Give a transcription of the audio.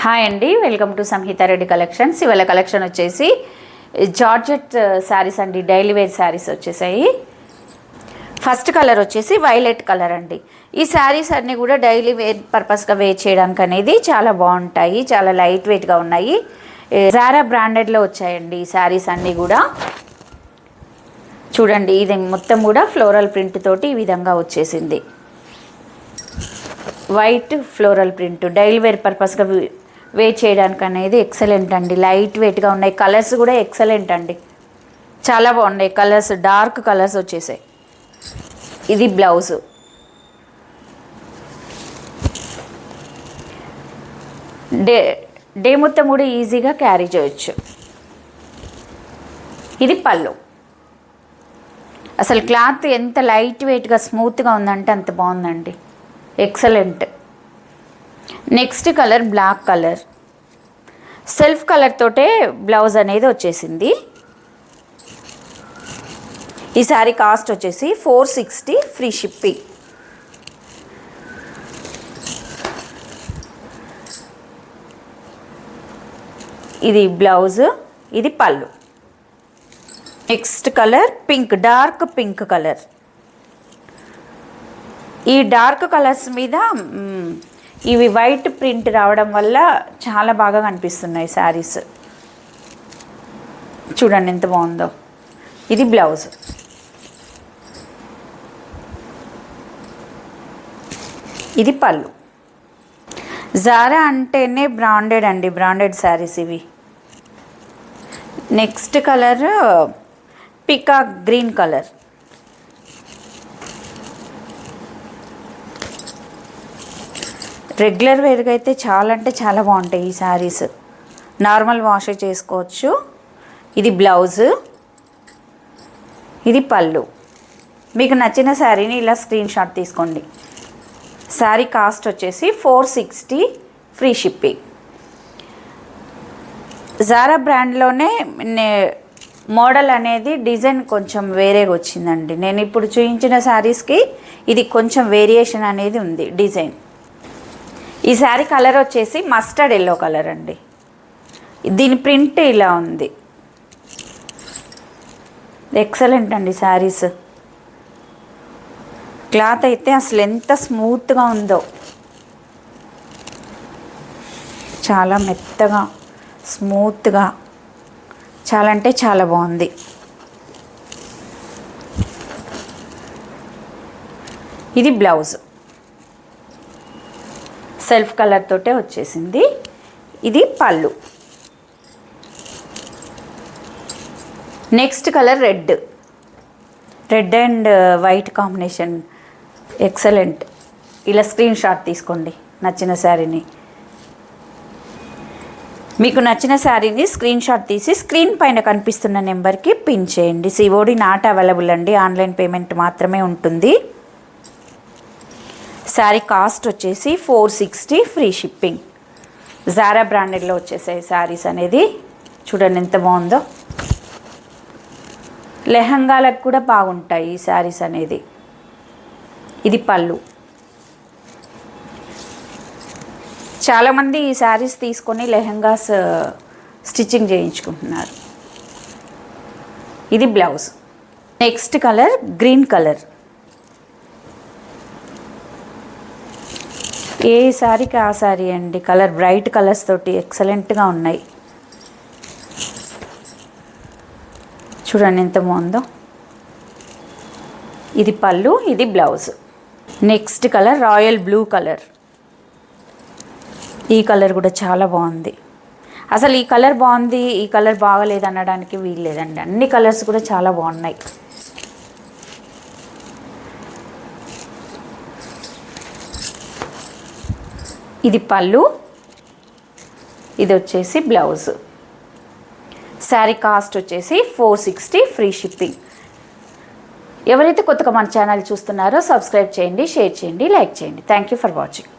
Hi అండి, welcome to Samhitha Reddy collections. ఇవాళ collection వచ్చేసి జార్జెట్ శారీస్ అండి. డైలీ వేర్ శారీస్ వచ్చేసాయి. ఫస్ట్ కలర్ వచ్చేసి వైలెట్ కలర్ అండి. ఈ శారీస్ అన్నీ కూడా డైలీ వేర్ పర్పస్గా వేర్ చేయడానికి అనేది చాలా బాగుంటాయి. చాలా లైట్ వెయిట్గా ఉన్నాయి. జారా బ్రాండెడ్లో వచ్చాయండి ఈ శారీస్ అన్నీ కూడా. చూడండి, ఇది మొత్తం కూడా ఫ్లోరల్ ప్రింట్ తోటి ఈ విధంగా వచ్చేసింది. White floral print daily wear పర్పస్గా వేర్ చేయడానికి అనేది ఎక్సలెంట్ అండి. లైట్ వెయిట్గా ఉన్నాయి. కలర్స్ కూడా ఎక్సలెంట్ అండి, చాలా బాగున్నాయి. కలర్స్ డార్క్ కలర్స్ వచ్చేసాయి. ఇది బ్లౌజ్. డే మొత్తం కూడా ఈజీగా క్యారీ చేయొచ్చు. ఇది పళ్ళు. అసలు క్లాత్ ఎంత లైట్ వెయిట్గా స్మూత్గా ఉందంటే అంత బాగుందండి, excellent. Next colour black colour. Self colour తోటే బ్లౌజ్ అనేది వచ్చేసింది. ఈ శారీ కాస్ట్ వచ్చేసి 460 ఫ్రీ షిప్పింగ్. ఇది బ్లౌజ్, ఇది పళ్ళు. Next colour pink, dark pink colour. ఈ డార్క్ కలర్స్ మీద ఇవి వైట్ ప్రింట్ రావడం వల్ల చాలా బాగా కనిపిస్తున్నాయి శారీస్. చూడండి ఎంత బాగుందో. ఇది బ్లౌజ్. ఇది పళ్ళు. జారా అంటేనే బ్రాండెడ్ అండి, బ్రాండెడ్ శారీస్ ఇవి. Next colour peacock green colour. Regular వేర్గా అయితే చాలా అంటే చాలా బాగుంటాయి ఈ శారీస్. నార్మల్ వాష్ చేసుకోవచ్చు. ఇది బ్లౌజ్, ఇది పళ్ళు. మీకు నచ్చిన శారీని ఇలా స్క్రీన్ షాట్ తీసుకోండి. శారీ కాస్ట్ వచ్చేసి 460 ఫ్రీ షిప్పింగ్. జారా బ్రాండ్లోనే మోడల్ అనేది డిజైన్ కొంచెం వేరేగా వచ్చిందండి. నేను ఇప్పుడు చూపించిన శారీస్కి ఇది కొంచెం వేరియేషన్ అనేది ఉంది డిజైన్. ఈ శారీ కలర్ వచ్చేసి మస్టర్డ్ ఎల్లో కలర్ అండి. దీని ప్రింట్ ఇలా ఉంది. ఎక్సలెంట్ అండి శారీస్. క్లాత్ అయితే అసలు ఎంత స్మూత్గా ఉందో, చాలా మెత్తగా స్మూత్గా, చాలా అంటే చాలా బాగుంది. ఇది బ్లౌజ్, సెల్ఫ్ కలర్ తోటే వచ్చేసింది. ఇది పళ్ళు. Next colour red. Red and white combination excellent. ఇలా స్క్రీన్ షాట్ తీసుకోండి నచ్చిన శారీని. మీకు నచ్చిన శారీని స్క్రీన్ షాట్ తీసి స్క్రీన్ పైన కనిపిస్తున్న నెంబర్కి పిన్ చేయండి. COD నాట్ అవైలబుల్ అండి, ఆన్లైన్ పేమెంట్ మాత్రమే ఉంటుంది. శారీ కాస్ట్ వచ్చేసి 460 ఫ్రీ షిప్పింగ్. జారా బ్రాండెడ్లో వచ్చేసాయి శారీస్ అనేది. చూడండి ఎంత బాగుందో. లెహంగాలకు కూడా బాగుంటాయి ఈ శారీస్ అనేది. ఇది పళ్ళు. చాలామంది ఈ శారీస్ తీసుకొని లెహంగాస్ స్టిచ్చింగ్ చేయించుకుంటున్నారు. ఇది blouse. Next colour green colour. ఏ శారీకి ఆ శారీ అండి. కలర్ బ్రైట్ కలర్స్ తోటి ఎక్సలెంట్గా ఉన్నాయి. చూడండి ఎంత బాగుందో. ఇది పళ్ళు, ఇది blouse. Next colour royal blue colour. ఈ కలర్ కూడా చాలా బాగుంది. అసలు ఈ కలర్ బాగుంది, ఈ కలర్ బాగలేదు అనడానికి వీల్లేదండి. అన్ని కలర్స్ కూడా చాలా బాగున్నాయి. ఇది పళ్ళు, ఇది వచ్చేసి బ్లౌజ్. శారీ కాస్ట్ వచ్చేసి 460 ఫ్రీ షిప్పింగ్. ఎవరైతే కొత్తగా మన ఛానల్ చూస్తున్నారో సబ్స్క్రైబ్ చేయండి, షేర్ చేయండి, లైక్ చేయండి. Thank you for watching.